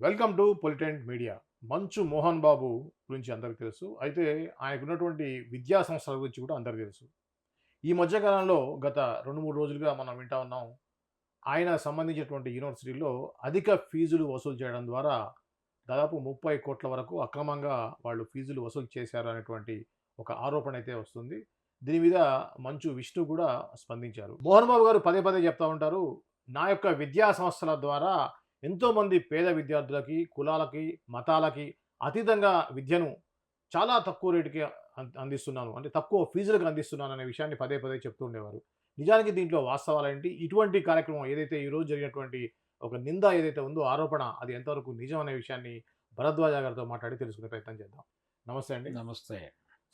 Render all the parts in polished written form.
Welcome to పొలిటెంట్ media. మంచు మోహన్ బాబు గురించి అందరికి తెలుసు. అయితే ఆయనకున్నటువంటి విద్యా సంస్థల గురించి కూడా అందరికి తెలుసు. ఈ మధ్య కాలంలో గత 2, 3 రోజులుగా మనం వింటా ఉన్నాం. ఆయన సంబంధించినటువంటి యూనివర్సిటీలో అధిక ఫీజులు వసూలు చేయడం ద్వారా దాదాపు 30,00,00,000 వరకు అక్రమంగా వాళ్ళు ఫీజులు వసూలు చేశారు అనేటువంటి ఒక ఆరోపణ అయితే వస్తుంది. దీని మీద మంచు విష్ణు కూడా స్పందించారు. మోహన్ బాబు గారు పదే పదే చెప్తా ఉంటారు. నా యొక్క విద్యా సంస్థల ద్వారా ఎంతోమంది పేద విద్యార్థులకి, కులాలకి, మతాలకి అతీతంగా విద్యను చాలా తక్కువ రేటుకి అందిస్తున్నాను. అంటే తక్కువ ఫీజులకు అందిస్తున్నాను అనే విషయాన్ని పదే పదే చెప్తూ ఉండేవారు. నిజానికి దీంట్లో వాస్తవాలేంటి? ఇటువంటి కార్యక్రమం ఏదైతే ఈరోజు జరిగినటువంటి ఒక నింద ఏదైతే ఉందో ఆరోపణ అది ఎంతవరకు నిజం అనే విషయాన్ని భరద్వాజ గారితో మాట్లాడి తెలుసుకునే ప్రయత్నం చేద్దాం. నమస్తే అండి. నమస్తే.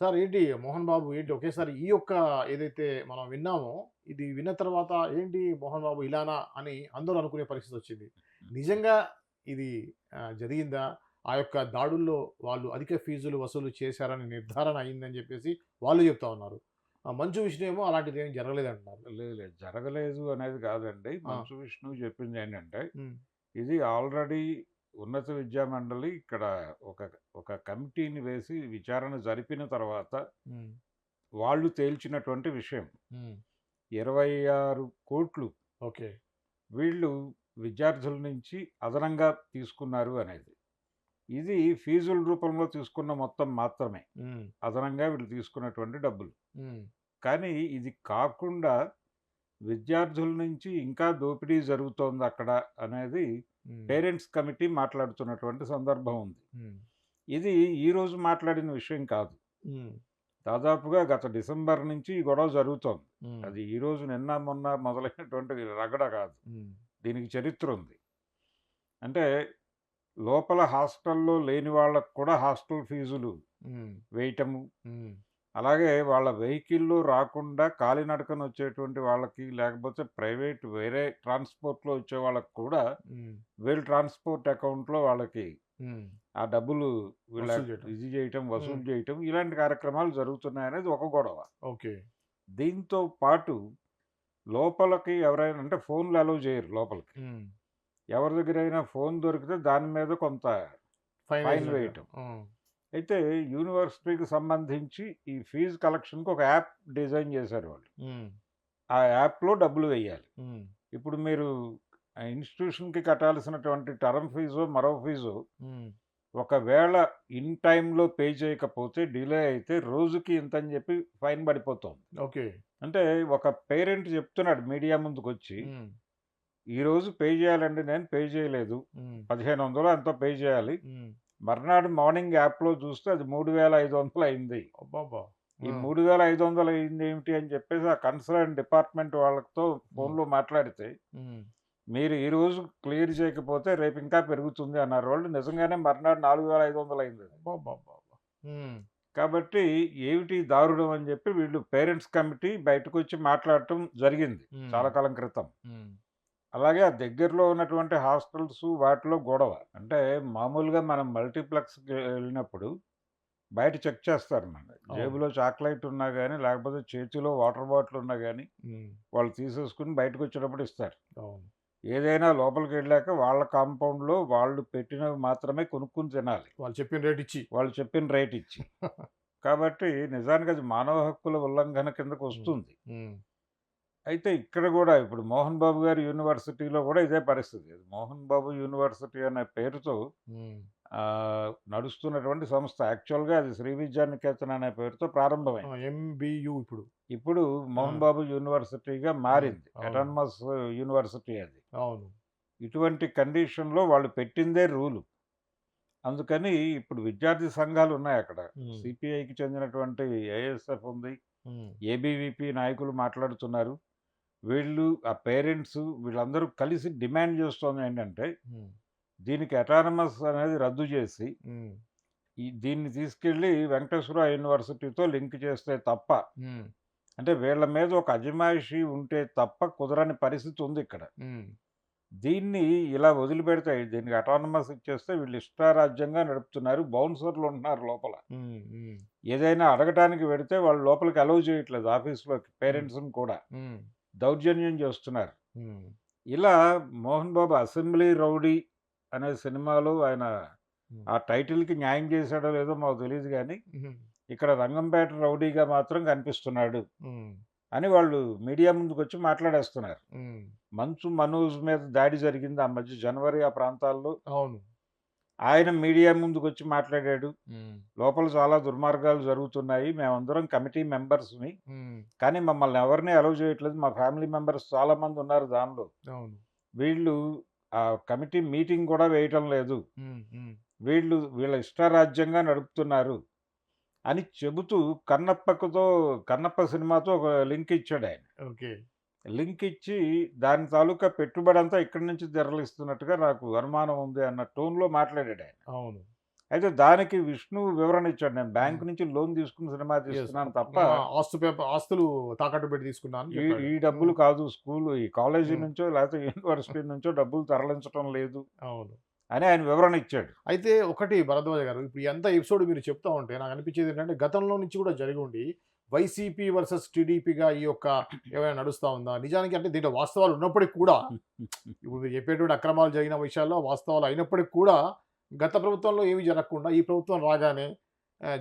సార్ ఏంటి మోహన్ బాబు ఏంటి ఒకేసారి ఈ యొక్క ఏదైతే మనం విన్నామో, ఇది విన్న తర్వాత ఏంటి మోహన్ బాబు ఇలానా అని అందరూ అనుకునే పరిస్థితొచ్చింది. నిజంగా ఇది జరిగిందా? ఆ యొక్క దాడుల్లో వాళ్ళు అధిక ఫీజులు వసూలు చేశారని నిర్ధారణ అయిందని జెప్పేసి వాళ్ళు జెప్తా ఉన్నారు. మంచు విష్ణు ఏమో అలాంటిదేమి జరగలేదంటున్నారు. లేదు, లేదు. జరగలేదు అనేది కాదండి. ఆ! మంచు విష్ణు చెప్పిందేంటంటే, హ్మ్. ఇది ఆల్రెడీ ఉన్నత విద్యా మండలి ఇక్కడ ఒక ఒక కమిటీని వేసి విచారణ జరిపిన తర్వాత హ్మ్. వాళ్ళు తేల్చినటువంటి విషయం. హ్మ్. 26,00,00,000 ఓకే. వీళ్ళు విద్యార్థుల నుంచి అదనంగా తీసుకున్నారు అనేది. ఇది ఫీజుల రూపంలో తీసుకున్న మొత్తం మాత్రమే. హ్మ్. అదనంగా వీళ్ళు తీసుకున్నటువంటి డబ్బులు. హ్మ్. కానీ ఇది కాకుండా విద్యార్థుల నుంచి ఇంకా దోపిడీ జరుగుతోందక్కడ అనేది హ్మ్. పేరెంట్స్ కమిటీ మాట్లాడుతున్నటువంటి సందర్భం ఉంది. హ్మ్. ఇది ఈరోజు మాట్లాడిన విషయం కాదు. హ్మ్. దాదాపుగా గత డిసెంబర్ నుంచి ఈ గొడవ జరుగుతోంది. హ్మ్. అది ఈరోజు నిన్న మొన్న మొదలైనటువంటి రగడ కాదు. హ్మ్. దీనికి చరిత్ర ఉంది. అంటే లోపల హాస్టల్‌లో లేని వాళ్ళకి కూడా హాస్టల్ ఫీజులు హ్మ్. వేయటము. హ్మ్. అలాగే వాళ్ళ వెహికల్‌లో రాకుండా కాలినడకన వచ్చేటువంటి వాళ్ళకి, లేకపోతే ప్రైవేట్ వేరే ట్రాన్స్‌పోర్ట్‌లో వచ్చే వాళ్ళకి కూడా హ్మ్. వీళ్ళ ట్రాన్స్‌పోర్ట్ అకౌంట్‌లో వాళ్ళకి హ్మ్. ఆ డబ్బులు వీళ్ళ వసూలు చేయటం. ఇది చేయటం, హ్మ్. వసూలు చేయటం ఇలాంటి కార్యక్రమాలు జరుగుతున్నాయనేది ఒక గొడవ. ఓకే. దీంతో పాటు లోపలికి ఎవరైనా అంటే ఫోన్‌లు అలౌ చేయరు లోపలికి. హ్మ్. ఎవరి దగ్గరైనా ఫోన్ దొరికితే దాని మీద కొంత ఫైన్ ఫైన్ ఏసినట్టుగా. వేయటం. హ్మ్. అయితే యూనివర్సిటీకి సంబంధించి ఈ ఫీజ్ కలెక్షన్‌కి ఒక యాప్ డిజైన్ చేశారు వాళ్ళు. హ్మ్. ఆ యాప్‌లో డబ్బులు వెయ్యాలి. హ్మ్. ఇప్పుడు మీరు ఆ ఇన్‌స్టిట్యూషన్‌కి కట్టాల్సినటువంటి టర్మ్ ఫీజో, మరో ఫీజో హ్మ్. ఒకవేళ ఇన్ టైమ్‌లో పే చేయకపోతే డిలే అయితే రోజుకి ఇంతని చెప్పి ఫైన్ పడిపోతోంది. ఓకే. అంటే ఒక పేరెంట్ చెప్తున్నాడు మీడియా ముందుకొచ్చి, హ్మ్. "ఈరోజు పే చేయాలండి నేను పే చేయలేదు. హ్మ్. 1500 ఎంతో పే చేయాలి. హ్మ్. మర్నాడు మార్నింగ్ యాప్‌లో చూస్తే అది 3500 అయింది. అబ్బబ్బా! ఈ ఆ! 3500 అయిందేమిటి?" అని చెప్పేసి ఆ కన్సర్న్ డిపార్ట్‌మెంట్ వాళ్ళతో హ్మ్. ఫోన్‌లో మాట్లాడితే హ్మ్. మీరు ఈరోజు క్లియర్ చేయకపోతే రేపు ఇంకా పెరుగుతుంది అన్నారు వాళ్ళు. నిజంగానే మర్నాడు 4500 అయిందది. అబ్బబ్బబ్బబ్బా! హ్మ్. కాబట్టి ఏమిటి దారుణం అని చెప్పి వీళ్ళు పేరెంట్స్ కమిటీ బయటకొచ్చి మాట్లాడటం జరిగింది హ్మ్. చాలా కాలం క్రితం. హ్మ్. అలాగే ఆ దగ్గరలో ఉన్నటువంటి హాస్టల్స్ వాటిలో గొడవ. అంటే మామూలుగా మనం మల్టీప్లెక్స్‌కి వెళ్ళినప్పుడు బయట చెక్ చేస్తారు మనల్ని. అవును. జేబులో చాక్లెట్ ఉన్నా గాని, లేకపోతే చేతిలో వాటర్ బాటిల్ ఉన్నా గాని, హ్మ్. వాళ్ళు తీసేసుకొని బయటకొచ్చేటప్పుడు ఇస్తారు. అవును. ఏదైనా లోపలికెళ్ళాక వాళ్ళ కాంపౌండ్‌లో వాళ్ళు పెట్టినవి మాత్రమే కొనుక్కొని తినాలి. వాళ్ళు చెప్పిన రేట్ ఇచ్చి. వాళ్ళు చెప్పిన రేట్ ఇచ్చి. కాబట్టి నిజానికి అది మానవ హక్కుల ఉల్లంఘన హ్మ్. కిందకొస్తుంది. హ్మ్. అయితే ఇక్కడ గూడా ఇప్పుడు 'మోహన్ బాబు' గారి యూనివర్సిటీలో గూడా ఇదే పరిస్థితి. 'మోహన్ బాబు యూనివర్సిటీ' అనే పేరుతో హ్మ్. నడుస్తున్నటువంటి సంస్థ. యాక్చువల్‌గా అది 'శ్రీ విద్యా నికేతన్' అనే పేరుతో ఆ! ప్రారంభమైంది. ఎంబీయూ ఇప్పుడు. ఇప్పుడు ఆ! 'మోహన్ బాబు యూనివర్సిటీగా' హ్మ్. మారింది. అవును. అటానమస్ యూనివర్సిటీ అది. అవును. ఇటువంటి కండిషన్‌లో వాళ్ళు పెట్టిందే రూలు. అందుకని ఇప్పుడు విద్యార్థి సంఘాలున్నాయక్కడ. హ్మ్. సిపిఐకి చెందినటువంటి ఏఎస్ఎఫ్ ఉంది. హ్మ్. ఏబీవీపీ నాయకులు మాట్లాడుతున్నారు. వీళ్ళు, ఆ పేరెంట్సు వీళ్ళందరూ కలిసి డిమాండ్ చేస్తోందేంటంటే, హ్మ్. దీనికి అటానమస్ అనేది రద్దు చేసి, హ్మ్. దీన్ని తీసుకెళ్ళి వెంకటేశ్వర యూనివర్సిటీతో లింక్ చేస్తే తప్ప, హ్మ్. అంటే వీళ్ళ మీద ఒక అజమాయిషీ ఉంటే తప్ప కుదరని పరిస్థితి ఉందిక్కడ. హ్మ్. దీన్ని ఇలా వదిలిపెడితే, దీనికి అటానమస్ ఇచ్చేస్తే వీళ్ళు ఇష్టారాజ్యంగా నడుపుతున్నారు. బౌన్సర్‌లుంటున్నారు లోపల. హ్మ్. హ్మ్. ఏదైనా అడగటానికి వెడితే వాళ్ళు లోపలికి అలౌ చేయట్లేదు ఆఫీస్‌లోకి హ్మ్. పేరెంట్స్‌ని కూడా. హ్మ్. దౌర్జన్యం చేస్తున్నారు. హ్మ్. ఇలా 'మోహన్ బాబు' అసెంబ్లీ రౌడీ అనే సినిమాలో ఆయన హ్మ్. ఆ టైటిల్‌కి న్యాయం చేశాడో లేదో మాకు తెలీదు గానీ, హుహు. ఇక్కడ రంగంపేట రౌడీగా మాత్రం కనిపిస్తున్నాడు హ్మ్. అని వాళ్ళు మీడియా ముందుకొచ్చి మాట్లాడేస్తున్నారు. హ్మ్. మంచు మనోజ్ మీద దాడి జరిగింది ఆ మధ్య జనవరి ఆ ప్రాంతాల్లో. అవును. ఆయన మీడియా ముందుకొచ్చి మాట్లాడాడు. హ్మ్. లోపల చాలా దుర్మార్గాలు జరుగుతున్నాయి. మేమందరం కమిటీ మెంబర్స్‌ని. హ్మ్. కానీ మమ్మల్ని ఎవరిని అలౌ చేయట్లేదు. మా ఫ్యామిలీ మెంబర్స్ చాలామంది ఉన్నారు దానిలో. అవును. వీళ్ళు ఆ కమిటీ మీటింగ్ కూడా వేయటం లేదు. హ్మ్. హ్మ్. వీళ్ళ ఇష్టారాజ్యంగా నడుపుతున్నారు అని చెబుతూ కన్నప్ప సినిమాతో ఒక లింక్ ఇచ్చాడాయన. ఓకే. లింక్ ఇచ్చి దాని తాలూకా పెట్టుబడంతా ఇక్కడి నుంచి తరలిస్తున్నట్టుగా నాకు అనుమానం ఉంది అన్న టోన్‌లో మాట్లాడాడాయన. అవును. అయితే దానికి విష్ణు వివరణ ఇచ్చాడు. నేను హ్మ్. బ్యాంక్ నుంచి లోన్ తీసుకొని సినిమా యెస్. తీస్తున్నాను తప్ప, ఆ! ఆస్తులు తాకట్టు పెట్టి తీసుకున్నా అని ఈ చెప్పాడు. ఈ డబ్బులు హ్మ్. కాదు ఈ కాలేజీ హ్మ్. నుంచో లేకపోతే యూనివర్సిటీ నుంచో డబ్బులు తరలించటం లేదు అవును. అని ఆయన వివరణ ఇచ్చాడు. అయితే ఒకటి భరద్వాజ గారు, ఇప్పుడు ఎంత ఎపిసోడ్ మీరు చెప్తా ఉంటే నాకనిపించేదేంటంటే, గతంలో నుంచి కూడా జరిగుండి, వైసీపీ వర్సెస్ టీడీపీగా ఈ యొక్క ఏమైనా నడుస్తా ఉందా? నిజానికి అంటే దీంట్లో వాస్తవాలు ఉన్నప్పటికి కూడా, ఇప్పుడు మీరు చెప్పేటువంటి అక్రమాలు జరిగిన విషయాల్లో వాస్తవాలు అయినప్పటికి కూడా, గత ప్రభుత్వంలో ఏమి జరగకుండా ఈ ప్రభుత్వం రాగానే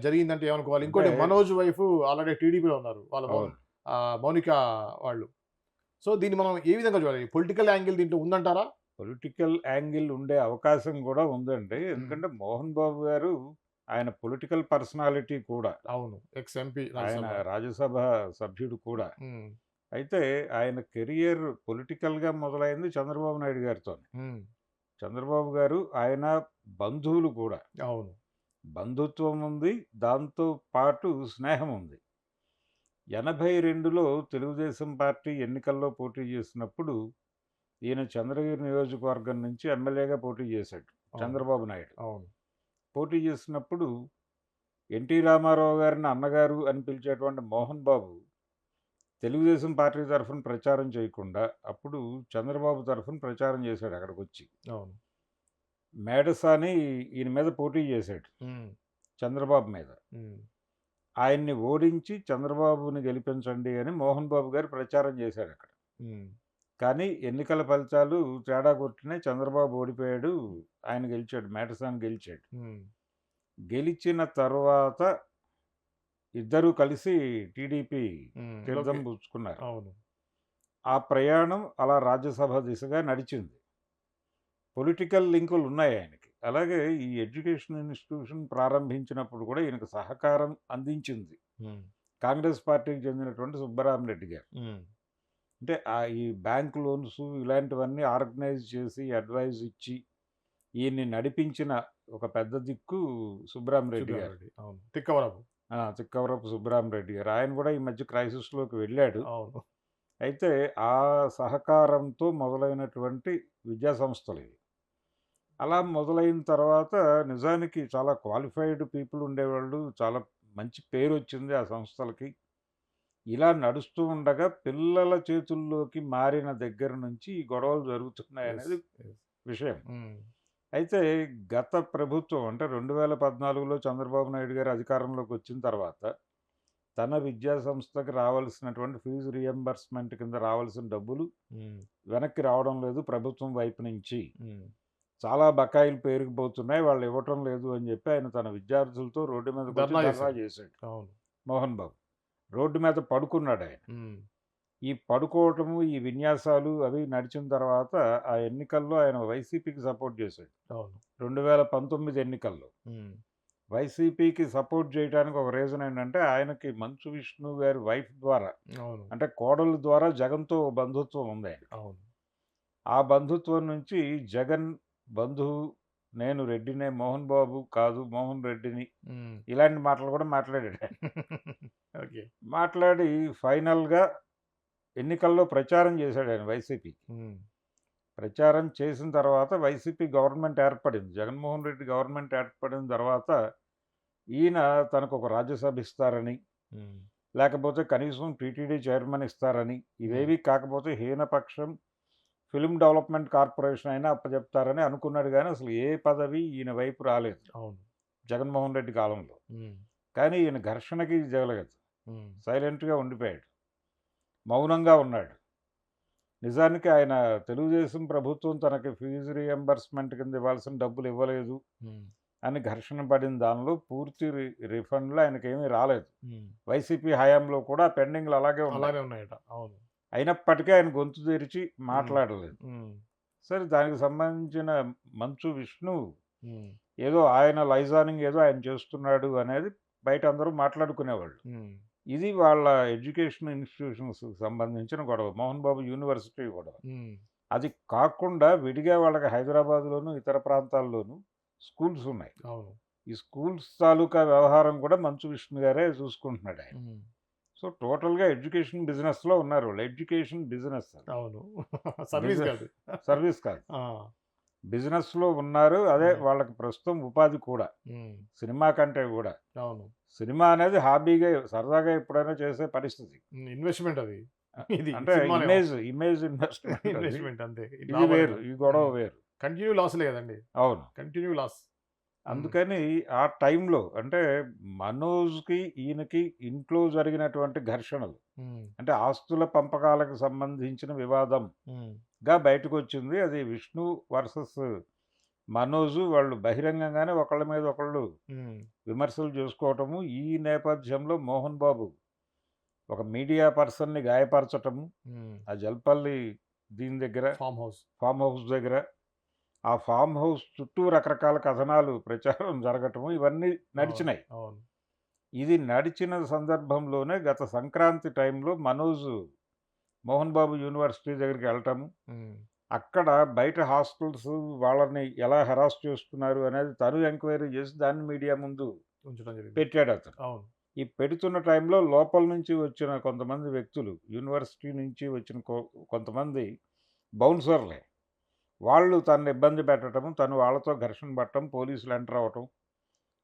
జరిగిందంటే ఏమనుకోవాలి? అంటే ఇంకోటి మనోజ్ వైఫ్ ఆల్రెడీ టీడీపీలో ఉన్నారు. వాళ్ళ అవును. మౌనిక వాళ్ళు. సో, దీన్ని మనం ఏ విధంగా చూడాలి? పొలిటికల్ యాంగిల్ దీంట్లో ఉందంటారా? పొలిటికల్ యాంగిల్ ఉండే అవకాశం కూడా ఉందండి. హ్మ్. ఎందుకంటే మోహన్ బాబు గారు ఆయన పొలిటికల్ పర్సనాలిటీ కూడా. అవును. ఎక్స్ ఎంపీ ఆయన రాజ్యసభ. రాజ్యసభ సభ్యుడు కూడా. హ్మ్. అయితే ఆయన కెరియర్ పొలిటికల్‌గా మొదలైంది చంద్రబాబు నాయుడు గారితోనే. హ్మ్. చంద్రబాబు గారు, ఆయన బంధువులు కూడా. అవును. బంధుత్వం ఉంది. దాంతో పాటు స్నేహం ఉంది. 82లో తెలుగుదేశం పార్టీ ఎన్నికల్లో పోటీ చేసినప్పుడు, ఈయన చంద్రగిరి నియోజకవర్గం నుంచి ఎమ్మెల్యేగా పోటీ చేశాడు. అవును. చంద్రబాబు నాయుడు. అవును. పోటీ చేసినప్పుడు ఎన్టీ రామారావు గారిని అన్నగారు అని పిలిచేటువంటి మోహన్ బాబు తెలుగుదేశం పార్టీ తరఫున ప్రచారం చేయకుండా, అప్పుడు చంద్రబాబు తరఫున ప్రచారం చేశాడు అక్కడికొచ్చి. అవును. మేడసాని ఈయన మీద పోటీ చేశాడు. హ్మ్. చంద్రబాబు మీద. హ్మ్. ఆయన్ని ఓడించి చంద్రబాబుని గెలిపించండి అని మోహన్ బాబు గారు ప్రచారం చేశారక్కడ. హ్మ్. కానీ ఎన్నికల ఫలితాలు తేడా కొట్టినాయి. చంద్రబాబు ఓడిపోయాడు. ఆయన గెలిచాడు. మేడసాని గెలిచాడు. హ్మ్. గెలిచిన తర్వాత ఇద్దరూ కలిసి టీడీపీ హ్మ్. తీర్థం పుచ్చుకున్నారు. అవును. ఆ ప్రయాణం అలా రాజ్యసభ దిశగా నడిచింది. పొలిటికల్ లింకులున్నాయి ఆయనకి. అలాగే ఈ ఎడ్యుకేషన్ ఇన్‌స్టిట్యూషన్ ప్రారంభించినప్పుడు కూడా ఈయనకు సహకారం అందించింది హ్మ్. కాంగ్రెస్ పార్టీకి చెందినటువంటి సుబ్బరామరెడ్డి గారు. హ్మ్. అంటే ఈ బ్యాంక్ లోన్స్ ఇలాంటివన్నీ ఆర్గనైజ్ చేసి, అడ్వైజ్ ఇచ్చి, ఈయన్ని నడిపించిన ఒక పెద్ద దిక్కు సుబ్బరామరెడ్డి గారు. సుబ్బారెడ్డి. అవును. తిక్కవరపు. తిక్కవరపు సుబ్బరామరెడ్డి గారు. ఆయన కూడా ఈ మధ్య క్రైసిస్‌లోకి వెళ్ళాడు. అవును. అయితే ఆ సహకారంతో మొదలైనటువంటి విద్యా సంస్థలివి. అలా మొదలైన తర్వాత నిజానికి చాలా క్వాలిఫైడ్ పీపుల్ ఉండేవాళ్ళు. చాలా మంచి పేరొచ్చింది ఆ సంస్థలకి. ఇలా నడుస్తూ ఉండగా పిల్లల చేతుల్లోకి మారిన దగ్గర నుంచి ఈ గొడవలు యెస్. జరుగుతున్నాయనేది యెస్. విషయం. హ్మ్. అయితే గత ప్రభుత్వం అంటే 2014లో చంద్రబాబు నాయుడు గారు అధికారంలోకి వచ్చిన తర్వాత తన విద్యా సంస్థకి రావాల్సినటువంటి ఫీజు రియంబర్స్‌మెంట్ కింద రావాల్సిన డబ్బులు హ్మ్. వెనక్కి రావడం లేదు ప్రభుత్వం వైపు నుంచి. హ్మ్. చాలా బకాయిలు పేరుకుపోతున్నాయి. వాళ్ళు ఇవ్వటం లేదు అని చెప్పి ఆయన తన విద్యార్థులతో రోడ్డు మీదకొచ్చి ధర్నా ధర్నా చేశారు. చేశాడు. అవును. మోహన్ బాబు. రోడ్డు మీద పడుకున్నాడాయన. హ్మ్. ఈ పడుకోవటము, ఈ విన్యాసాలు అవి నడిచిన తర్వాత ఆ ఎన్నికల్లో ఆయన వైసీపీకి సపోర్ట్ చేశాడు. అవును. 2019 ఎన్నికల్లో. హ్మ్. వైసీపీకి సపోర్ట్ చేయడానికి ఒక రీజన్ ఏంటంటే ఆయనకి మంచు విష్ణు గారి వైఫ్ ద్వారా అవును. అంటే కోడలు ద్వారా జగన్‌తో బంధుత్వం ఉంది ఆయనకి. అవును. ఆ బంధుత్వం నుంచి జగన్ బంధువు నేను రెడ్డినే మోహన్ బాబు కాదు మోహన్ రెడ్డిని హ్మ్. ఇలాంటి మాటలు కూడా మాట్లాడాడు ఆయన. ఓకే. మాట్లాడి ఫైనల్‌గా ఎన్నికల్లో ప్రచారం చేశాడు ఆయన వైసీపీకి. హ్మ్. ప్రచారం చేసిన తర్వాత వైసీపీ గవర్నమెంట్ ఏర్పడింది. జగన్మోహన్ రెడ్డి గవర్నమెంట్ ఏర్పడిన తర్వాత ఈయన తనకొక రాజ్యసభ ఇస్తారని, హ్మ్. లేకపోతే కనీసం టీటీడీ చైర్మన్ ఇస్తారని, హ్మ్. ఇవేవి కాకపోతే హీనపక్షం ఫిల్మ్ డెవలప్‌మెంట్ కార్పొరేషన్ అయినా అప్పజెప్తారని అనుకున్నాడు గానీ, అసలు ఏ పదవి ఈయన వైపు రాలేదు. అవును. జగన్మోహన్ రెడ్డి కాలంలో. హ్మ్. కానీ ఈయన ఘర్షణకి జగలగదు. హ్మ్. సైలెంట్‌గా ఉండిపోయాడు. మౌనంగా ఉన్నాడు. నిజానికి ఆయన తెలుగుదేశం ప్రభుత్వం తనకి ఫీజు రీయింబర్స్‌మెంట్ కింద ఇవ్వాల్సిన డబ్బులు ఇవ్వలేదు హ్మ్. అని ఘర్షణ పడిన దానిలో పూర్తి రిఫండ్‌లు ఆయనకేమీ రాలేదు. హ్మ్. వైసీపీ హయాంలో కూడా పెండింగ్‌లు అలాగే ఉన్నాయి. అలాగే ఉన్నాయట. అవును. అయినప్పటికీ ఆయన గొంతు తెరిచి హ్మ్. మాట్లాడలేదు. హ్మ్. సరే దానికి సంబంధించిన మంచు విష్ణు హ్మ్. ఏదో ఆయన లైజానింగ్ ఏదో ఆయన చేస్తున్నాడు అనేది బయట అందరూ మాట్లాడుకునేవాళ్ళు. హ్మ్. ఇది వాళ్ళ ఎడ్యుకేషన్ ఇన్‌స్టిట్యూషన్స్‌కి సంబంధించిన గొడవ. మోహన్ బాబు యూనివర్సిటీ గొడవ. హ్మ్. అది కాకుండా విడిగా వాళ్ళకి హైదరాబాద్‌లోను, ఇతర ప్రాంతాల్లోనూ స్కూల్స్ ఉన్నాయి. అవును. ఈ స్కూల్స్ తాలూకా వ్యవహారం కూడా మంచు విష్ణు గారే చూసుకుంటున్నాడాయన. హ్మ్. సో, టోటల్‌గా ఎడ్యుకేషన్ బిజినెస్‌లో ఉన్నారు వాళ్ళు. ఎడ్యుకేషన్ బిజినెస్ అది. అవును. సర్వీస్ బిజినెస్ కాదు. సర్వీస్ కాదు. ఆ! బిజినెస్‌లో ఉన్నారు. అదే హ్మ్. వాళ్ళకి ప్రస్తుతం ఉపాధి కూడా. హ్మ్. సినిమా కంటే గూడా. అవును. సినిమా అనేది హాబీగా, సరదాగా ఎప్పుడైనా చేసే పరిస్థితి. హ్మ్. ఇన్వెస్ట్‌మెంట్ అది. ఆహ్, ఇది అంటే సినిమానేమో. ఇమేజ్ ఇన్వెస్ట్‌మెంట్ అది. ఇన్వెస్ట్‌మెంట్ అంతే. ఇది ఇది వేరు. లాభాలేమో. ఈ గొడవ హ్మ్. వేరు. కంటిన్యూ లాస్‌లే కదండీ. అవును. Continue loss. హ్మ్. అందుకని ఆ టైంలో అంటే మనోజ్‌కి, ఈయనకి ఇంట్లో జరిగినటువంటి ఘర్షణలు, హ్మ్. అంటే ఆస్తుల పంపకాలకు సంబంధించిన వివాదంగా హ్మ్. బయటకొచ్చింది. అది విష్ణు వర్సస్ మనోజు వాళ్ళు బహిరంగంగానే ఒకళ్ళ మీద ఒకళ్ళు హ్మ్. విమర్శలు చేసుకోవటము. ఈ నేపథ్యంలో మోహన్ బాబు ఒక మీడియా పర్సన్‌ని గాయపరచటము. హ్మ్. ఆ జల్పల్లి దీని దగ్గర, ఫార్మ్ హౌస్. ఫార్మ్ హౌస్ దగ్గర, ఆ ఫార్మ్ హౌస్ చుట్టూ రకరకాల కథనాలు ప్రచారం జరగటము ఇవన్నీ అవును. నడిచినాయి. అవును. ఇది నడిచిన సందర్భంలోనే గత సంక్రాంతి టైంలో మనోజ్ మోహన్ బాబు యూనివర్సిటీ దగ్గరికి వెళ్ళటము. హ్మ్. అక్కడ బయట హాస్టల్స్ వాళ్ళని ఎలా హెరాస్ చేస్తున్నారు అనేది తను ఎంక్వైరీ చేసి దాన్ని మీడియా ముందు ఉంచడం జరిగింది. పెట్టాడతను. అవును. ఈ పెడుతున్న టైంలో లోపల నుంచి వచ్చిన కొంతమంది వ్యక్తులు, యూనివర్సిటీ నుంచి వచ్చిన కొంతమంది బౌన్సర్‌లే. వాళ్ళు తనని ఇబ్బంది పెట్టటము, తను వాళ్ళతో ఘర్షణ పడటం, పోలీసులు ఎంటర్ అవ్వటం,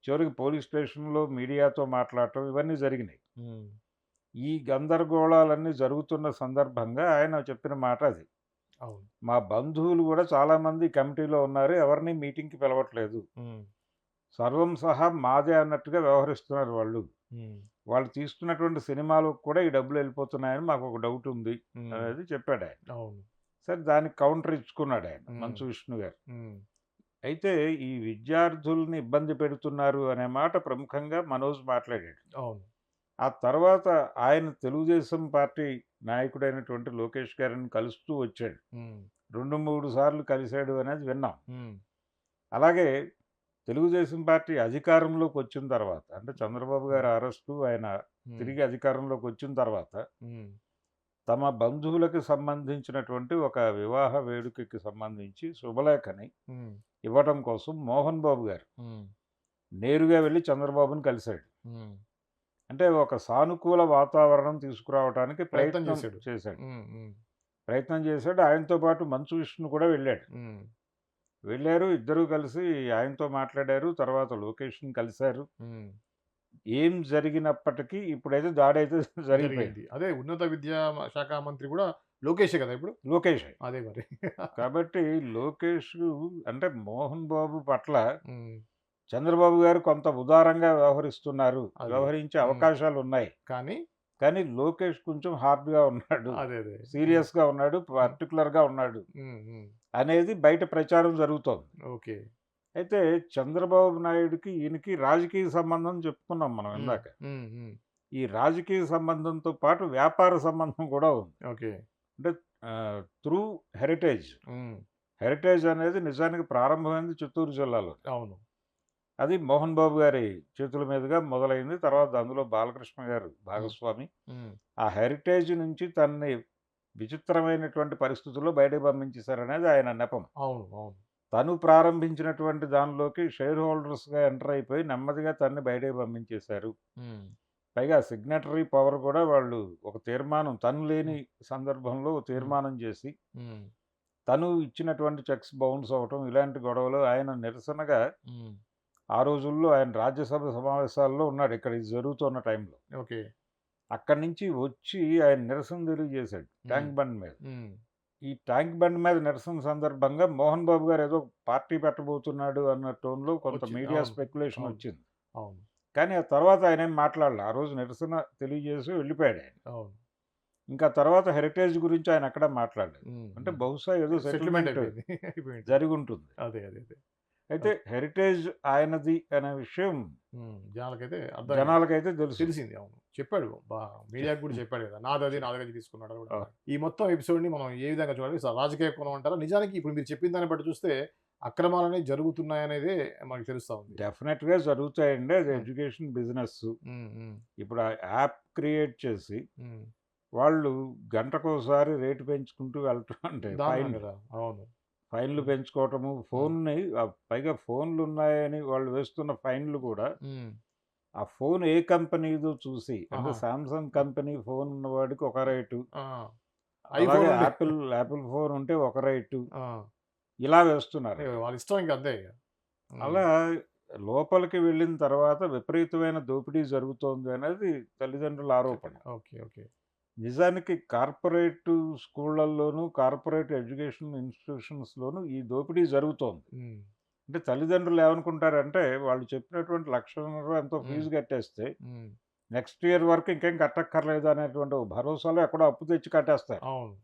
చివరికి పోలీస్ స్టేషన్‌లో మీడియాతో మాట్లాడటం ఇవన్నీ జరిగినాయి. హ్మ్. ఈ గందరగోళాలన్నీ జరుగుతున్న సందర్భంగా ఆయన చెప్పిన మాట అది. అవును. మా బంధువులు గూడా చాలామంది కమిటీలో ఉన్నారు. ఎవరిని మీటింగ్‌కి పిలవట్లేదు. హ్మ్. సర్వం సహా మాదే అన్నట్టుగా వ్యవహరిస్తున్నారు వాళ్ళు. హ్మ్. వాళ్ళు తీస్తున్నటువంటి సినిమాలకు కూడా ఈ డబ్బులెళ్ళిపోతున్నాయని మాకొక డౌటుంది హ్మ్. అనేది చెప్పాడాయన. అవును. సరే దానికి కౌంటర్ ఇచ్చుకున్నాడాయన హ్మ్. మంచు విష్ణు గారు. హ్మ్. అయితే ఈ విద్యార్థుల్ని ఇబ్బంది పెడుతున్నారు అనే మాట ప్రముఖంగా మనోజ్ మాట్లాడాడు. అవును. ఆ తర్వాత ఆయన తెలుగుదేశం పార్టీ నాయకుడైనటువంటి లోకేష్ గారిని కలుస్తూ వచ్చాడు. హ్మ్. 2, 3 సార్లు కలిసాడు అనేది విన్నాం. హ్మ్. అలాగే తెలుగుదేశం పార్టీ అధికారంలోకొచ్చిన తర్వాత అంటే చంద్రబాబు హ్మ్. గారి అరెస్టు, ఆయన హ్మ్. తిరిగి అధికారంలోకొచ్చిన తర్వాత హ్మ్. తమ బంధువులకు సంబంధించినటువంటి ఒక వివాహ వేడుకకి సంబంధించి శుభలేఖని హ్మ్. ఇవ్వటం కోసం మోహన్ బాబు గారు హ్మ్. నేరుగా వెళ్లి చంద్రబాబుని కలిసాడు. హ్మ్. అంటే ఒక సానుకూల వాతావరణం తీసుకురావటానికి ప్రయత్నం ప్రయత్నం చేసాడు. చేశాడు. హ్మ్. హ్మ్. ప్రయత్నం చేశాడు. ఆయనతో పాటు మంచు విష్ణు కూడా వెళ్ళాడు. హ్మ్. వెళ్లారు. ఇద్దరూ కలిసి ఆయనతో మాట్లాడారు. తర్వాత లోకేష్‌ని కలిసారు. హ్మ్. ఏం జరిగినప్పటికీ ఇప్పుడైతే దాడైతే జరిగిపోయింది. జరిగింది. అదే ఉన్నత విద్యా శాఖ మంత్రి గూడా లోకేషే గదా! ఇప్పుడు? లోకేషే. అదే మరి. కాబట్టి లోకేషు అంటే మోహన్ బాబు పట్ల హ్మ్. చంద్రబాబు గారు కొంత ఉదారంగా వ్యవహరిస్తున్నారు. అది. వ్యవహరించే హ్మ్. అవకాశాలున్నాయి. కానీ కానీ లోకేష్ కొంచెం హార్డ్‌గా ఉన్నాడు. అదే. అదే. హ్మ్. సీరియస్‌గా ఉన్నాడు. హ్మ్. పర్టిక్యులర్‌గా ఉన్నాడు. హ్మ్. హ్మ్. అనేది బయట ప్రచారం జరుగుతోంది. ఓకే. అయితే చంద్రబాబు నాయుడుకి, ఈయనకి రాజకీయ సంబంధం చెప్పుకున్నాం మనం హ్మ్. ఇందాక. హ్మ్. హ్మ్. ఈ రాజకీయ సంబంధంతో పాటు వ్యాపార సంబంధం కూడా ఉంది. ఓకే. అంటే త్రూ హెరిటేజ్. హ్మ్. హెరిటేజ్ అనేది నిజానికి ప్రారంభమైంది చిత్తూరు జిల్లాలో. అవును. అది మోహన్ బాబు గారి చేతుల మీదుగా మొదలైంది. తర్వాత అందులో బాలకృష్ణ గారు హ్మ్. భాగస్వామి. హ్మ్. ఆ హెరిటేజ్ నుంచి తనని విచిత్రమైనటువంటి పరిస్థితుల్లో బయటకు పంపించేశారనేది ఆయన నెపం. అవును. అవును. తను ప్రారంభించినటువంటి దానిలోకి షేర్ హోల్డర్స్‌గా ఎంటర్ అయిపోయి నెమ్మదిగా తనని బయటకి పంపించేశారు. హ్మ్. పైగా సిగ్నేటరీ పవర్ కూడా వాళ్ళు ఒక తీర్మానం తను లేని హ్మ్. సందర్భంలో హ్మ్. తీర్మానం చేసి, హ్మ్. తను ఇచ్చినటువంటి చెక్స్ బౌన్స్ అవ్వటం ఇలాంటి గొడవలు ఆయన నిరసనగా హ్మ్. ఆ రోజుల్లో ఆయన రాజ్యసభ సమావేశాల్లో ఉన్నాడు. ఇక్కడ ఇది జరుగుతున్న టైంలో. ఓకే. అక్కడి నుంచి వచ్చి ఆయన నిరసన తెలియజేశాడు హ్మ్. ట్యాంక్ బండ్ మీద. హ్మ్. ఈ ట్యాంక్ బండ్ మీద నిరసన సందర్భంగా మోహన్ బాబు గారు ఏదో పార్టీ పెట్టబోతున్నాడు అన్న టోన్‌లో కొంత వచ్చింది. మీడియా అవును. స్పెక్యులేషన్ అవును. వచ్చింది. అవును. కానీ ఆ తర్వాత ఆయనేం మాట్లాడలా. ఆ రోజు నిరసన తెలియజేసి వెళ్ళిపోయాడాయన. అవును. ఇంకా తర్వాత హెరిటేజ్ గురించి ఆయన ఎక్కడ మాట్లాడలేదు. అంటే హ్మ్. బహుశా ఏదో సెటిల్మెంట్ సెటిల్మెంట్ అయిపోయింది. అయిపోయింది. జరిగి ఉంటుంది. అదే. అదే. అదే. అయితే హెరిటేజ్ ఆయనది అనే విషయం జనాలకైతే అర్థమైంది. జనాలకైతే తెలుసు. తెలిసింది. అవును. చెప్పాడు. మీడియాకి కూడా చెప్పాడు కదా! నాదది నా దగ్గర తీసుకున్నాడు కూడా అన్నాడు. ఈ మొత్తం ఎపిసోడ్‌ని మనం ఏ విధంగా చూడాలి? రాజకీయ కోణం అంటారా? నిజానికి ఇప్పుడు మీరు చెప్పిన దాన్ని బట్టి చూస్తే అక్రమాలనేవి జరుగుతున్నాయనేదే మనకు తెలుస్తా ఉంది. డెఫినెట్‌గా జరుగుతాయండి. అది హ్మ్. Education business. హ్మ్. హ్మ్. ఇప్పుడు ఆ యాప్ క్రియేట్ చేసి హ్మ్. వాళ్ళు గంటకోసారి రేటు పెంచుకుంటూ వెళ్తూ అంటే దారుణం కదా! అవును. ఫైన్‌లు హ్మ్. పెంచుకోవటము, హ్మ్. ఫోన్‌ని పైగా ఫోన్‌లున్నాయని వాళ్ళు వేస్తున్న ఫైన్‌లు కూడా హ్మ్. ఆ ఫోన్ ఏ కంపెనీదో చూసి అంటే ఆహా! సామ్‌సంగ్ కంపెనీ ఫోన్ ఉన్నవాడికి ఒక రేటు. ఆ! అలాగే ఐఫోన్ ఉండే యాపిల్ ఫోన్ ఉంటే ఒక రేటు. ఆ! ఇలా వేస్తున్నారు. వాళ్ళ ఇష్టం ఇంక అంతే ఇగ. హ్మ్. అలా లోపలికి వెళ్ళిన తర్వాత విపరీతమైన దోపిడీ జరుగుతోంది అనేది తల్లిదండ్రుల ఆరోపణ. ఓకే. ఓకే. నిజానికి కార్పొరేట్ స్కూళ్ళల్లోనూ, కార్పొరేట్ ఎడ్యుకేషన్ ఇన్‌స్టిట్యూషన్స్‌లోనూ ఈ దోపిడీ జరుగుతోంది. హ్మ్. అంటే తల్లిదండ్రులు ఏమనుకుంటారంటే, వాళ్ళు చెప్పినటువంటి 1,50,000 ఎంతో హ్మ్. ఫీజు కట్టేస్తే, హ్మ్. నెక్స్ట్ ఇయర్ వరకు ఇంకేం కట్టక్కర్లేదు అనేటువంటి ఒక భరోసాలో ఎక్కడో అప్పు తెచ్చి కట్టేస్తారు. అవును.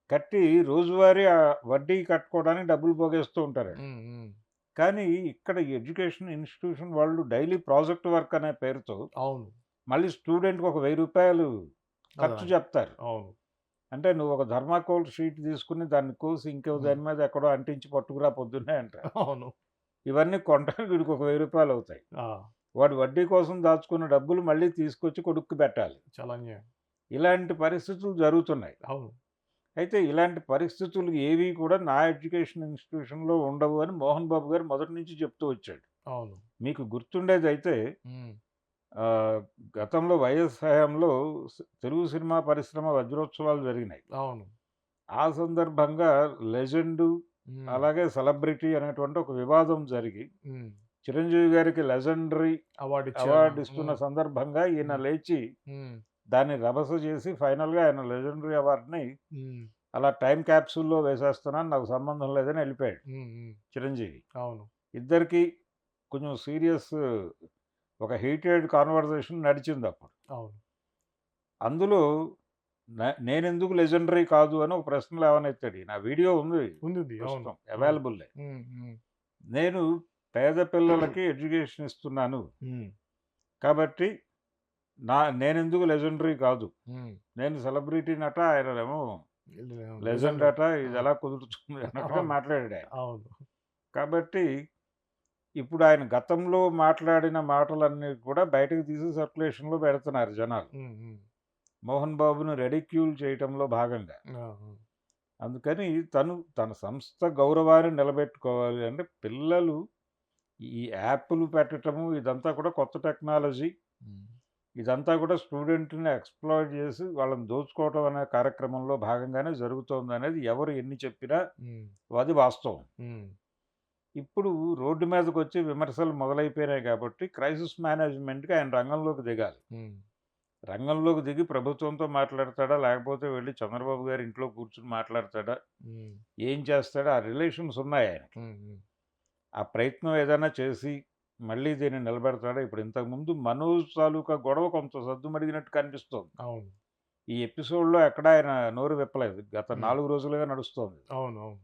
కట్టి రోజువారీ వడ్డీ కట్టుకోవడానికి డబ్బులు పోగేస్తూ ఉంటారండి. హ్మ్. హ్మ్. కానీ ఇక్కడ ఈ ఎడ్యుకేషన్ ఇన్‌స్టిట్యూషన్ వాళ్ళు డైలీ ప్రాజెక్ట్ వర్క్ అనే పేరుతో అవును. మళ్ళీ స్టూడెంట్‌కి ఒక రూ. 1000 ఖర్చు అదనంగా. చెప్తారు. అవును. అంటే నువ్వు ఒక థర్మాకోల్ షీట్ తీసుకొని దాన్ని కోసి ఇంకో హ్మ్. దాని మీద ఎక్కడో అంటించి పట్టుకురా పొద్దున్నే అంటారు. అవును. ఇవన్నీ కొంటానికి వీడికి ఒక రూ. 1000 అవుతాయి. ఆ! వాడు వడ్డీ కోసం దాచుకున్న డబ్బులు మళ్ళీ తీసుకొచ్చి కొడుక్కి పెట్టాలి. చాలా అన్యాయం. ఇలాంటి పరిస్థితులు జరుగుతున్నాయి. అవును. అయితే ఇలాంటి పరిస్థితులు ఏవి కూడా నా ఎడ్యుకేషన్ ఇన్‌స్టిట్యూషన్‌లో ఉండవు అని మోహన్ బాబు గారు మొదటి నుంచి చెప్తూ వచ్చాడు. అవును. మీకు గుర్తుండేదైతే హ్మ్. ఆహ్, గతంలో వైఎస్ హయాంలో తెలుగు సినిమా పరిశ్రమ వజ్రోత్సవాలు జరిగినాయి. అవును. ఆ సందర్భంగా లెజెండు, హ్మ్. అలాగే సెలబ్రిటీ అనేటువంటి ఒక వివాదం జరిగి, హ్మ్. చిరంజీవి గారికి లెజెండరీ అవార్డ్ ఇచ్చారు. అవార్డ్ ఇస్తున్న హ్మ్. సందర్భంగా ఈయన హ్మ్. లేచి హ్మ్. దాన్ని రభస చేసి ఫైనల్‌గా ఆయన లెజెండరీ అవార్డ్‌ని హ్మ్. అలా టైమ్ క్యాప్సూల్‌లో వేసేస్తున్నాను. నాకు సంబంధం లేదని ఎళ్ళిపోయాడు హ్మ్. హ్మ్. చిరంజీవి. అవును. ఇద్దరికీ కొంచెం సీరియస్ ఒక హీటెడ్ కన్వర్జేషన్ నడిచిందప్పుడు. అవును. అందులో నేనెందుకు లెజెండరీ కాదు అని ఒక ప్రశ్న లేవనెత్తాడు ఈయన. ఆ వీడియో ఉంది ఉంది. అవును. ప్రస్తుతం అవును. అవైలబుల్లే. హ్మ్. హ్మ్. నేను పేద పిల్లలకి ఎడ్యుకేషన్ ఇస్తున్నాను. హ్మ్. కాబట్టి నేనెందుకు లెజెండరీ కాదు. హ్మ్. నేను సెలబ్రిటీనట, ఆయనేమో లెజెండ్ లెజెండరీ. అట. ఆ! ఇదెలా కుదురుతుంది అన్నట్టుగా అవును. మాట్లాడాడాయన. అవును. కాబట్టి ఇప్పుడు ఆయన గతంలో మాట్లాడిన మాటలన్నీ కూడా బయటకు తీసి సర్క్యులేషన్‌లో పెడుతున్నారు జనాలు. హ్మ్. హ్మ్. మోహన్ బాబుని రెడిక్యూల్ చేయటంలో భాగంగా. ఆ! ఆ! అందుకని తన సంస్థ గౌరవాన్ని నిలబెట్టుకోవాలి అంటే పిల్లలు ఈ యాప్‌లు పెట్టటము ఇదంతా కూడా కొత్త టెక్నాలజీ. హ్మ్. ఇదంతా కూడా స్టూడెంట్‌ని ఎక్స్‌ప్లాయిట్ చేసి వాళ్ళని దోచుకోవటం అనే కార్యక్రమంలో భాగంగానే జరుగుతోందనేది ఎవరు ఎన్ని చెప్పినా హ్మ్. అది వాస్తవం. హ్మ్. ఇప్పుడు రోడ్డు మీదకొచ్చి విమర్శలు మొదలైపోయినాయి కాబట్టి క్రైసిస్ మేనేజ్‌మెంట్‌కి ఆయన రంగంలోకి దిగాలి. హ్మ్. రంగంలోకి దిగి ప్రభుత్వంతో మాట్లాడతాడా? లేకపోతే వెళ్లి చంద్రబాబు గారి ఇంట్లో కూర్చొని మాట్లాడతాడా? హ్మ్. ఏం చేస్తాడో ఆ రిలేషన్స్ ఉన్నాయి ఆయనకి. హ్మ్. హ్మ్. ఆ ప్రయత్నం ఏదైనా చేసి మళ్ళీ దీన్ని నిలబెడతాడా? ఇప్పుడు ఇంతకుముందు 'మనోజ్' తాలూకా గొడవ కొంత సద్దుమణిగినట్టు కనిపిస్తోంది. అవును. ఈ ఎపిసోడ్‌లో ఎక్కడ ఆయన నోరు విప్పలేదు. గత హ్మ్. 4 రోజులుగా నడుస్తోంది. అవును. అవును.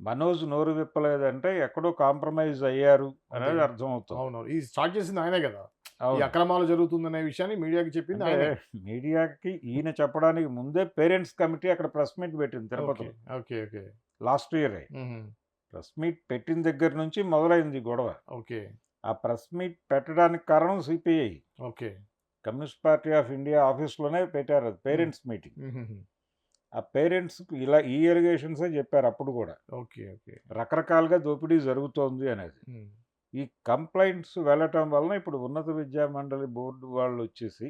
'మనోజ్' నోరు విప్పలేదంటే ఎక్కడో కాంప్రమైజ్ అయ్యారు అంతే. అనేది అర్థమవుతోంది. అవునవును. ఇది స్టార్ట్ చేసింది ఆయనే గదా! ఈ అవును. అక్రమాలు జరుగుతుందనే విషయాన్ని మీడియాకి చెప్పింది అంటే ఆయనే. మీడియాకి ఈయన చెప్పడానికి ముందే పేరెంట్స్ కమిటీ అక్కడ ప్రెస్ మీట్ పెట్టింది ఓకే. తిరుపతిలో. ఓకే. ఓకే. లాస్ట్ ఇయరే. హుహు. ప్రెస్ మీట్ పెట్టిన దగ్గర నుంచి మొదలైంది ఈ గొడవ. ఓకే. ఆ ప్రెస్ మీట్ పెట్టడానికి కారణం CPI. Okay. Communist party of India ఆఫీస్‌లోనే పెట్టారు అది హ్మ్. Parents meeting. హుహుహు. ఆ పేరెంట్స్‌కి ఇలా ఈ అలిగేషన్సే చెప్పారు అప్పుడు గూడా. ఓకే. ఓకే. రకరకాలుగా దోపిడీ జరుగుతోంది అనేది. హ్మ్. ఈ కంప్లెయింట్స్ వెళ్ళటం వలన ఇప్పుడు ఉన్నత విద్యా మండలి బోర్డ్ వాళ్ళొచ్చేసి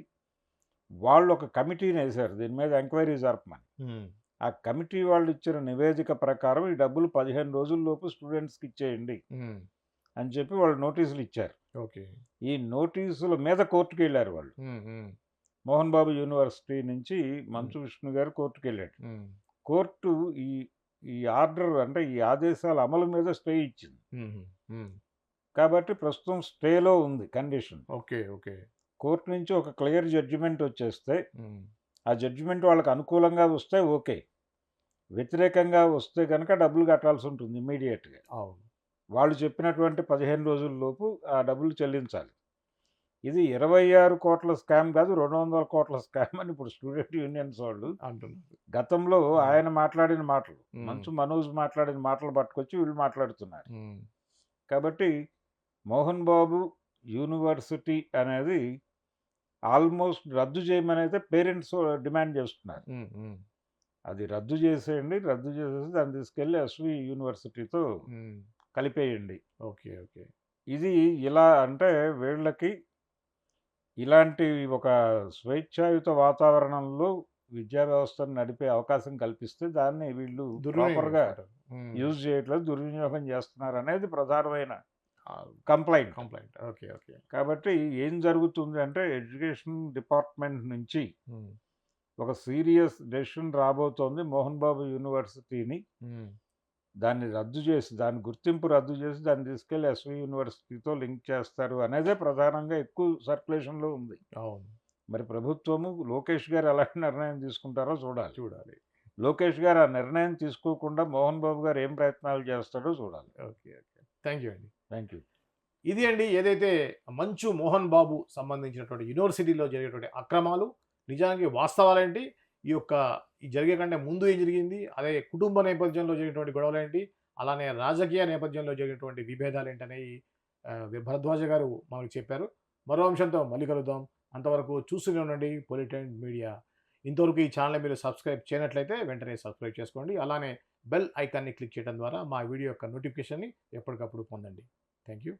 వాళ్ళు ఒక కమిటీనేసారు. దీని మీద ఎంక్వైరీ జరపమని. హ్మ్. ఆ కమిటీ వాళ్ళు ఇచ్చిన నివేదిక ప్రకారం ఈ డబ్బులు 15 రోజుల్లోపు స్టూడెంట్స్‌కి ఇచ్చేయండి హ్మ్. అని చెప్పి వాళ్ళు నోటీసులు ఇచ్చారు. ఓకే. ఈ నోటీసుల మీద కోర్టుకెళ్లారు వాళ్ళు. హ్మ్. హ్మ్. మోహన్ బాబు యూనివర్సిటీ నుంచి హ్మ్. మంచు విష్ణు గారు కోర్టుకెళ్ళాడు. హ్మ్. కోర్టు ఈ ఈ ఆర్డర్ అంటే ఈ ఆదేశాల అమలు మీద స్టే ఇచ్చింది. హుహు. హ్మ్. కాబట్టి ప్రస్తుతం స్టేలో ఉంది కండిషన్. ఓకే. ఓకే. కోర్ట్ నుంచి ఒక క్లియర్ జడ్జిమెంట్ వచ్చేస్తే హ్మ్. ఆ జడ్జిమెంట్ వాళ్ళకి అనుకూలంగా వస్తే ఓకే. వ్యతిరేకంగా వస్తే గనక డబ్బులు కట్టాల్సి ఉంటుంది ఇమ్మీడియేట్‌గా. అవును. వాళ్ళు చెప్పినటువంటి 15 రోజుల్లోపు ఆ డబ్బులు చెల్లించాలి. ఇది 26,00,00,000 స్కామ్ కాదు, 200,00,00,000 స్కామ్ అని ఇప్పుడు స్టూడెంట్ యూనియన్స్ వాళ్ళు అంటున్నారు. గతంలో హ్మ్. ఆయన మాట్లాడిన మాటలు, హ్మ్. మంచు మనోజ్ మాట్లాడిన మాటలు పట్టుకొచ్చి వీళ్ళు మాట్లాడుతున్నారు. హ్మ్. కాబట్టి మోహన్ బాబు యూనివర్సిటీ అనేది ఆల్మోస్ట్ రద్దు చేయమనైతే పేరెంట్స్ డిమాండ్ చేస్తున్నారు. హ్మ్. హ్మ్. అది రద్దు చేసేయండి. రద్దు చేసేసి దాన్ని తీసుకెళ్ళి ఎస్‌వి యూనివర్సిటీతో హ్మ్. కలిపేయండి. ఓకే. ఓకే. ఇది ఇలా అంటే వీళ్ళకి ఇలాంటి ఒక స్వేచ్ఛాయుత వాతావరణంలో విద్యా వ్యవస్థను నడిపే అవకాశం కల్పిస్తే దాన్ని వీళ్ళు దుర్వినియోగం ప్రాపర్‌గా చేసుకుంటారు. హ్మ్. యూజ్ చేయట్లేదు, దుర్వినియోగం చేస్తున్నారనేది ప్రధానమైన ఆ! కంప్లెయింట్. కంప్లెయింట్. ఓకే. ఓకే. కాబట్టి ఏం జరుగుతుంది అంటే ఎడ్యుకేషన్ డిపార్ట్‌మెంట్ నుంచి హ్మ్. ఒక సీరియస్ డెసిషన్ రాబోతోంది. మోహన్ బాబు యూనివర్సిటీని హ్మ్. దాన్ని రద్దు చేసి, దాని గుర్తింపు రద్దు చేసి దాన్ని తీసుకెళ్ళి ఎస్‌వి యూనివర్సిటీతో లింక్ చేస్తారు అనేదే ప్రధానంగా ఎక్కువ సర్క్యులేషన్‌లో ఉంది. అవును. మరి ప్రభుత్వము లోకేష్ గారు ఎలాంటి నిర్ణయం తీసుకుంటారో చూడాలి. చూడాలి. లోకేష్ గారు ఆ నిర్ణయం తీసుకోకుండా మోహన్ బాబు గారు ఏం ప్రయత్నాలు చేస్తాడో చూడాలి. ఓకే. ఓకే. థాంక్ యూ అండి. Thank you. ఇది అండి ఏదైతే మంచు మోహన్ బాబు సంబంధించినటువంటి యూనివర్సిటీలో జరిగేటువంటి అక్రమాలు, నిజానికి వాస్తవాలేంటి, ఈ యొక్క ఈ జరిగే కంటే ముందు ఏం జరిగింది, అదే కుటుంబ నేపథ్యంలో జరిగినటువంటి గొడవలేంటి, అలానే రాజకీయ నేపథ్యంలో జరిగినటువంటి విభేదాలేంటనేయి భరద్వాజ గారు మనకు చెప్పారు. మరో అంశంతో మళ్ళీ కలుద్దాం. అంతవరకు చూస్తూనే ఉండండి పొలిటిండ్ మీడియా. ఇంతవరకు ఈ ఛానెల్‌ని మీరు సబ్స్క్రైబ్ చేయనట్లయితే వెంటనే సబ్స్క్రైబ్ చేసుకోండి. అలానే బెల్ ఐకాన్‌ని క్లిక్ చేయడం ద్వారా మా వీడియో యొక్క నోటిఫికేషన్‌ని ఎప్పటికప్పుడు పొందండి. Thank you.